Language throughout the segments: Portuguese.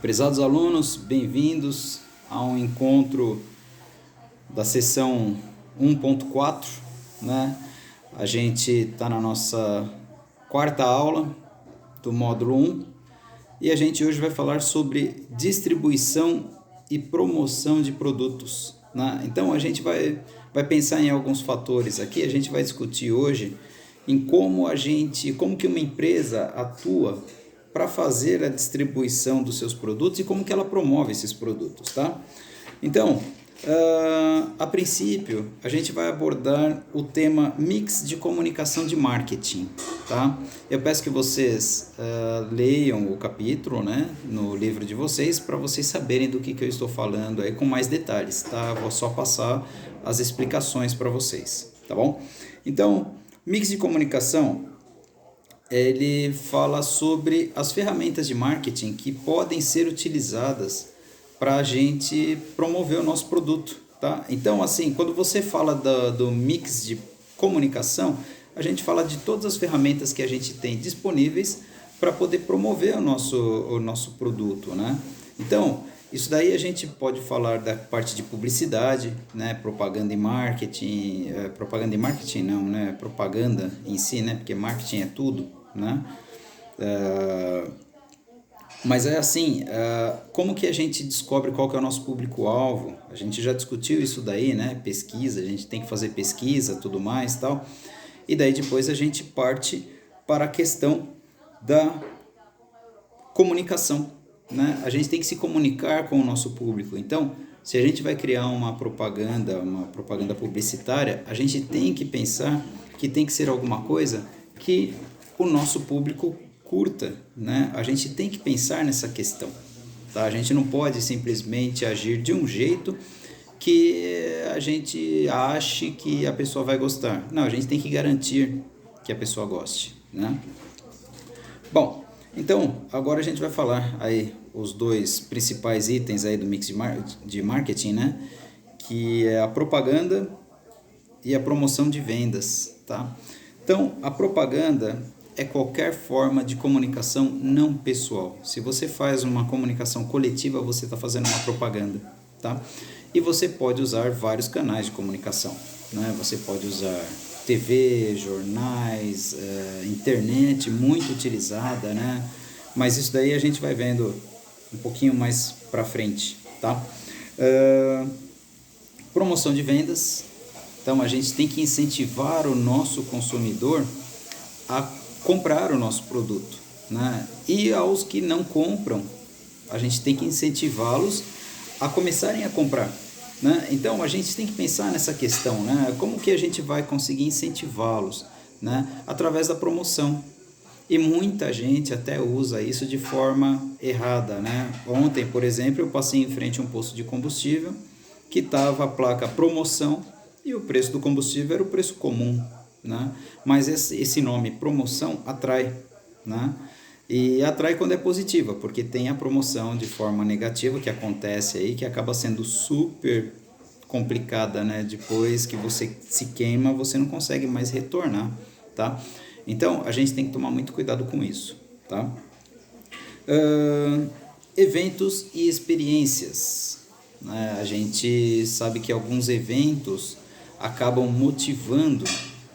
Prezados alunos, bem-vindos a um encontro da sessão 1.4, né? A gente está na nossa quarta aula do módulo 1 e a gente hoje vai falar sobre distribuição e promoção de produtos, né? Então a gente vai pensar em alguns fatores aqui, a gente vai discutir hoje em como que uma empresa atua para fazer a distribuição dos seus produtos e como que ela promove esses produtos, tá? Então, a princípio, a gente vai abordar o tema mix de comunicação de marketing, tá? Eu peço que vocês leiam o capítulo, né, no livro de vocês, para vocês saberem do que eu estou falando aí com mais detalhes, tá? Vou só passar as explicações para vocês, tá bom? Então, mix de comunicação, ele fala sobre as ferramentas de marketing que podem ser utilizadas para a gente promover o nosso produto, tá? Então, assim, quando você fala do mix de comunicação, a gente fala de todas as ferramentas que a gente tem disponíveis para poder promover o nosso produto, né? Então, isso daí a gente pode falar da parte de publicidade, né? Propaganda e marketing, propaganda e marketing não, né? Propaganda em si, né? Porque marketing é tudo, né? Mas é assim, como que a gente descobre qual que é o nosso público-alvo? A gente já discutiu isso daí, né? Pesquisa, a gente tem que fazer pesquisa, tudo mais, tal. E daí depois a gente parte para a questão da comunicação, né? A gente tem que se comunicar com o nosso público. Então, se a gente vai criar uma propaganda publicitária, a gente tem que pensar que tem que ser alguma coisa que o nosso público curta, né? A gente tem que pensar nessa questão, tá? A gente não pode simplesmente agir de um jeito que a gente ache que a pessoa vai gostar. Não, a gente tem que garantir que a pessoa goste, né? Bom, então agora a gente vai falar aí os dois principais itens aí do mix de marketing, né? Que é a propaganda e a promoção de vendas, tá? Então, a propaganda é qualquer forma de comunicação não pessoal. Se você faz uma comunicação coletiva, você está fazendo uma propaganda, tá? E você pode usar vários canais de comunicação, né? Você pode usar TV, jornais, internet, muito utilizada, né? Mas isso daí a gente vai vendo um pouquinho mais para frente, tá? Promoção de vendas. Então, a gente tem que incentivar o nosso consumidor a comprar o nosso produto, né? E aos que não compram, a gente tem que incentivá-los a começarem a comprar, né? Então, a gente tem que pensar nessa questão, né? Como que a gente vai conseguir incentivá-los, né? Através da promoção. E muita gente até usa isso de forma errada, né? Ontem, por exemplo, eu passei em frente a um posto de combustível que estava a placa promoção e o preço do combustível era o preço comum, né? Mas esse nome promoção atrai, né? E atrai quando é positiva, porque tem a promoção de forma negativa que acontece aí, que acaba sendo super complicada, né? Depois que você se queima, você não consegue mais retornar, tá? Então, a gente tem que tomar muito cuidado com isso, tá? Eventos e experiências, né? A gente sabe que alguns eventos acabam motivando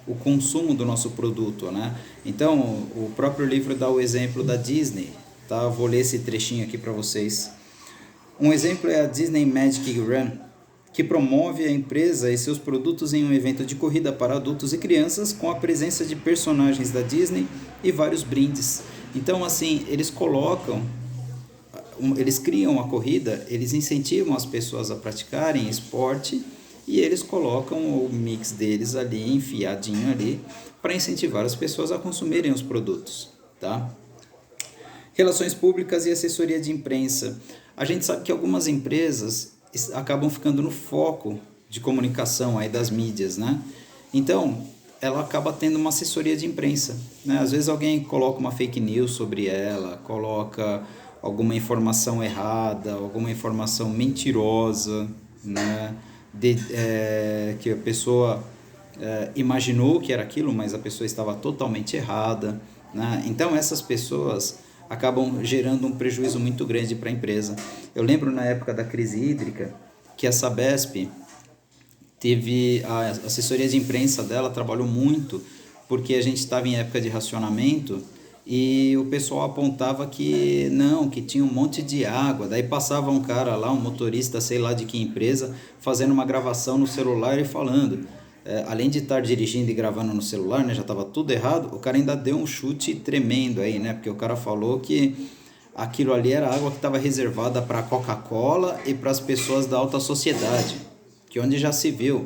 o consumo do nosso produto, né? Então, o próprio livro dá o exemplo da Disney, tá? Vou ler esse trechinho aqui para vocês. Um exemplo é a Disney Magic Run, que promove a empresa e seus produtos em um evento de corrida para adultos e crianças com a presença de personagens da Disney e vários brindes. Então, assim, eles criam a corrida, eles incentivam as pessoas a praticarem esporte e eles colocam o mix deles ali, enfiadinho ali, para incentivar as pessoas a consumirem os produtos, tá? Relações públicas e assessoria de imprensa. A gente sabe que algumas empresas acabam ficando no foco de comunicação aí das mídias, né? Então, ela acaba tendo uma assessoria de imprensa, né? Às vezes alguém coloca uma fake news sobre ela, coloca alguma informação errada, alguma informação mentirosa, né? Que a pessoa imaginou que era aquilo, mas a pessoa estava totalmente errada, né? Então essas pessoas acabam gerando um prejuízo muito grande para a empresa. Eu lembro na época da crise hídrica que a Sabesp teve a assessoria de imprensa dela trabalhou muito porque a gente estava em época de racionamento e o pessoal apontava que não, que tinha um monte de água. Daí passava um cara lá, um motorista, sei lá de que empresa, fazendo uma gravação no celular e falando. Além de estar dirigindo e gravando no celular, né, já estava tudo errado, o cara ainda deu um chute tremendo aí, né? Porque o cara falou que aquilo ali era água que estava reservada para a Coca-Cola e para as pessoas da alta sociedade, que onde já se viu,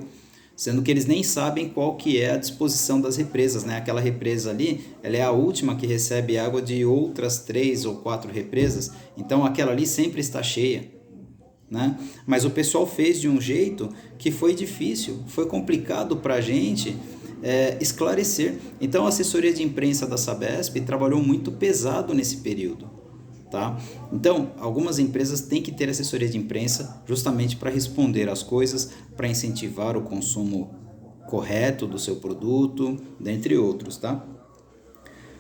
sendo que eles nem sabem qual que é a disposição das represas, né? Aquela represa ali, ela é a última que recebe água de outras 3 ou 4 represas, então aquela ali sempre está cheia, né? Mas o pessoal fez de um jeito que foi difícil, foi complicado para a gente esclarecer. Então a assessoria de imprensa da Sabesp trabalhou muito pesado nesse período. Tá? Então, algumas empresas têm que ter assessoria de imprensa justamente para responder às coisas, para incentivar o consumo correto do seu produto, dentre outros. Tá?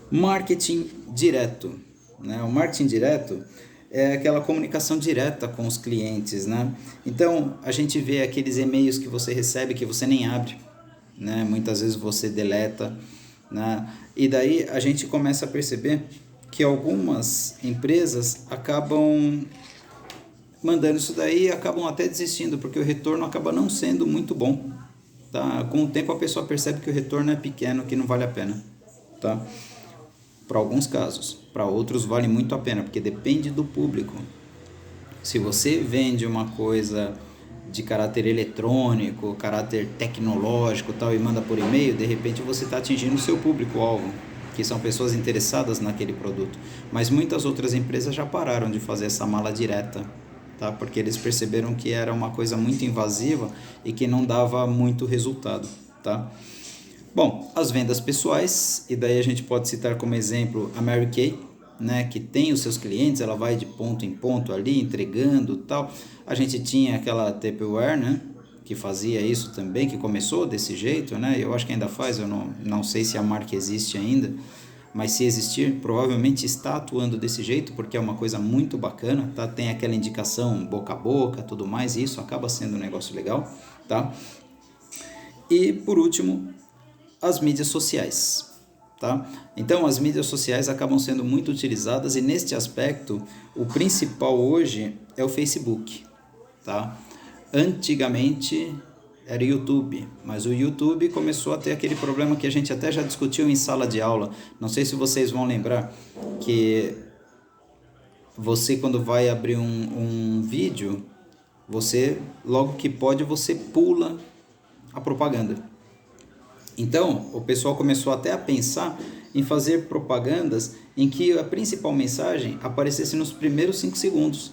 Marketing direto. Né? O marketing direto é aquela comunicação direta com os clientes. Né? Então, a gente vê aqueles e-mails que você recebe que você nem abre. Né? Muitas vezes você deleta. Né? E daí a gente começa a perceber que algumas empresas acabam mandando isso daí e acabam até desistindo, porque o retorno acaba não sendo muito bom. Tá? Com o tempo a pessoa percebe que o retorno é pequeno, que não vale a pena. Tá? Para alguns casos, para outros vale muito a pena, porque depende do público. Se você vende uma coisa de caráter eletrônico, caráter tecnológico tal, e manda por e-mail, de repente você está atingindo o seu público-alvo, que são pessoas interessadas naquele produto. Mas muitas outras empresas já pararam de fazer essa mala direta, tá? Porque eles perceberam que era uma coisa muito invasiva e que não dava muito resultado. Tá? Bom, as vendas pessoais, e daí a gente pode citar como exemplo a Mary Kay, né, que tem os seus clientes, ela vai de ponto em ponto ali, entregando tal. A gente tinha aquela Tupperware, né, que fazia isso também, que começou desse jeito, né? Eu acho que ainda faz, eu não sei se a marca existe ainda, mas se existir, provavelmente está atuando desse jeito, porque é uma coisa muito bacana, tá? Tem aquela indicação boca a boca, tudo mais, e isso acaba sendo um negócio legal, tá? E, por último, as mídias sociais, tá? Então, as mídias sociais acabam sendo muito utilizadas e, neste aspecto, o principal hoje é o Facebook, tá? Antigamente era o YouTube, mas o YouTube começou a ter aquele problema que a gente até já discutiu em sala de aula. Não sei se vocês vão lembrar que você, quando vai abrir um vídeo, você, logo que pode, você pula a propaganda. Então, o pessoal começou até a pensar em fazer propagandas em que a principal mensagem aparecesse nos primeiros 5 segundos.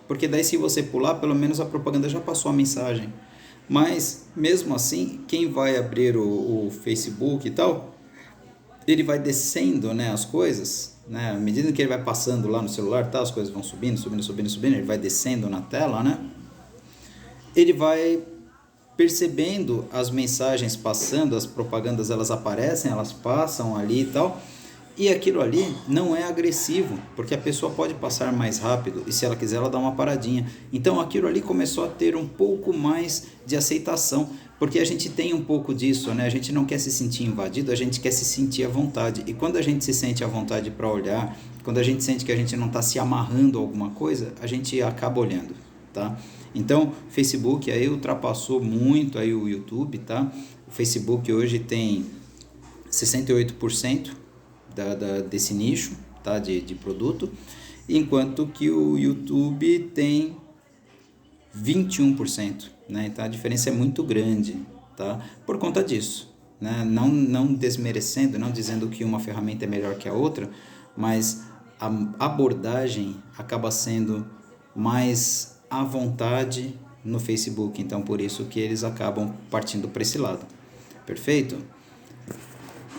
Porque daí, se você pular, pelo menos a propaganda já passou a mensagem. Mas, mesmo assim, quem vai abrir o Facebook e tal, ele vai descendo, né, as coisas, né, à medida que ele vai passando lá no celular, tá, as coisas vão subindo, ele vai descendo na tela, né, ele vai percebendo as mensagens passando, as propagandas elas aparecem, elas passam ali e tal, e aquilo ali não é agressivo, porque a pessoa pode passar mais rápido e se ela quiser ela dá uma paradinha. Então aquilo ali começou a ter um pouco mais de aceitação, porque a gente tem um pouco disso, né? A gente não quer se sentir invadido, a gente quer se sentir à vontade. E quando a gente se sente à vontade para olhar, quando a gente sente que a gente não está se amarrando a alguma coisa, a gente acaba olhando, tá? Então, o Facebook aí ultrapassou muito aí o YouTube, tá? O Facebook hoje tem 68% desse nicho, tá? de produto, enquanto que o YouTube tem 21%, né? Então a diferença é muito grande, tá? Por conta disso, né? Não desmerecendo, não dizendo que uma ferramenta é melhor que a outra, mas a abordagem acaba sendo mais à vontade no Facebook, então por isso que eles acabam partindo para esse lado. Perfeito?